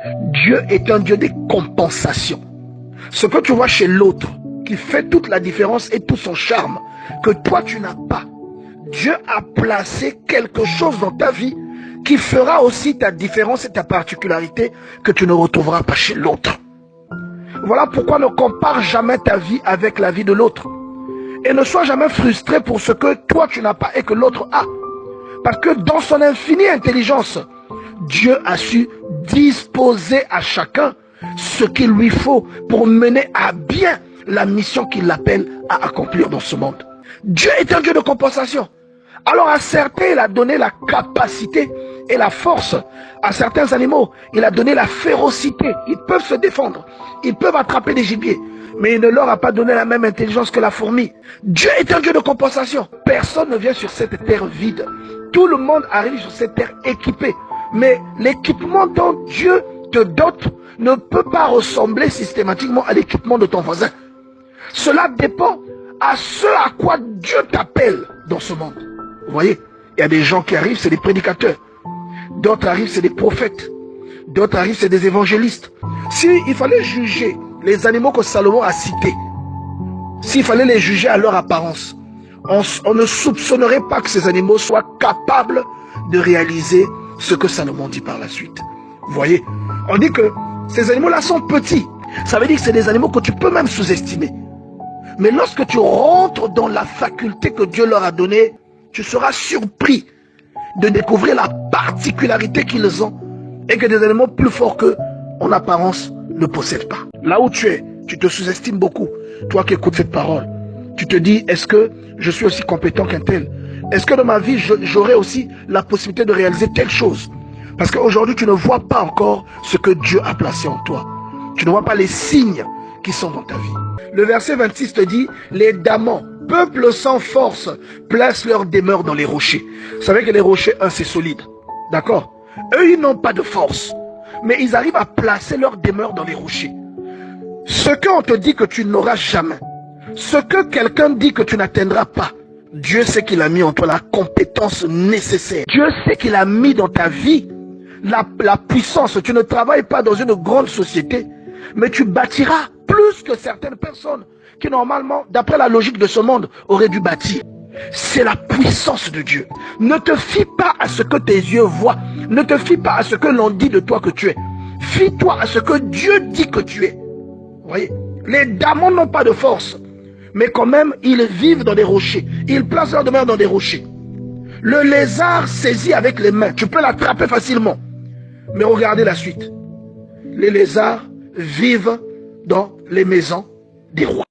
Dieu est un Dieu des compensations. Ce que tu vois chez l'autre, qui fait toute la différence et tout son charme, que toi tu n'as pas, Dieu a placé quelque chose dans ta vie qui fera aussi ta différence et ta particularité que tu ne retrouveras pas chez l'autre. Voilà pourquoi ne compare jamais ta vie avec la vie de l'autre. Et ne sois jamais frustré pour ce que toi tu n'as pas et que l'autre a. Parce que dans son infinie intelligence, Dieu a su disposer à chacun ce qu'il lui faut pour mener à bien la mission qu'il l'appelle à accomplir dans ce monde. Dieu est un Dieu de compensation. Alors à certains, il a donné la capacité et la force. À certains animaux, il a donné la férocité. Ils peuvent se défendre. Ils peuvent attraper des gibiers. Mais il ne leur a pas donné la même intelligence que la fourmi. Dieu est un Dieu de compensation. Personne ne vient sur cette terre vide. Tout le monde arrive sur cette terre équipé. Mais l'équipement dont Dieu te dote ne peut pas ressembler systématiquement à l'équipement de ton voisin. Cela dépend à ce à quoi Dieu t'appelle dans ce monde. Vous voyez, il y a des gens qui arrivent, c'est des prédicateurs. D'autres arrivent, c'est des prophètes. D'autres arrivent, c'est des évangélistes. S'il fallait juger les animaux que Salomon a cités, s'il fallait les juger à leur apparence, on ne soupçonnerait pas que ces animaux soient capables de réaliser ce que Salomon dit par la suite. Vous voyez, on dit que ces animaux-là sont petits. Ça veut dire que c'est des animaux que tu peux même sous-estimer. Mais lorsque tu rentres dans la faculté que Dieu leur a donnée, tu seras surpris de découvrir la particularité qu'ils ont et que des animaux plus forts qu'eux, en apparence, ne possèdent pas. Là où tu es, tu te sous-estimes beaucoup. Toi qui écoutes cette parole, tu te dis, est-ce que je suis aussi compétent qu'un tel? Est-ce que dans ma vie, j'aurai aussi la possibilité de réaliser telle chose? Parce qu'aujourd'hui, tu ne vois pas encore ce que Dieu a placé en toi. Tu ne vois pas les signes qui sont dans ta vie. Le verset 26 te dit, les damans, peuple sans force, placent leur demeure dans les rochers. Vous savez que les rochers, c'est solide. D'accord? Eux, ils n'ont pas de force. Mais ils arrivent à placer leur demeure dans les rochers. Ce qu'on te dit que tu n'auras jamais, ce que quelqu'un dit que tu n'atteindras pas, Dieu sait qu'il a mis en toi la compétence nécessaire. Dieu sait qu'il a mis dans ta vie la puissance. Tu ne travailles pas dans une grande société, mais tu bâtiras plus que certaines personnes qui normalement, d'après la logique de ce monde, auraient dû bâtir. C'est la puissance de Dieu. Ne te fie pas à ce que tes yeux voient. Ne te fie pas à ce que l'on dit de toi que tu es. Fie-toi à ce que Dieu dit que tu es. Vous voyez, les démons n'ont pas de force, mais quand même, ils vivent dans des rochers. Ils placent leur demeure dans des rochers. Le lézard saisit avec les mains. Tu peux l'attraper facilement. Mais regardez la suite. Les lézards vivent dans les maisons des rois.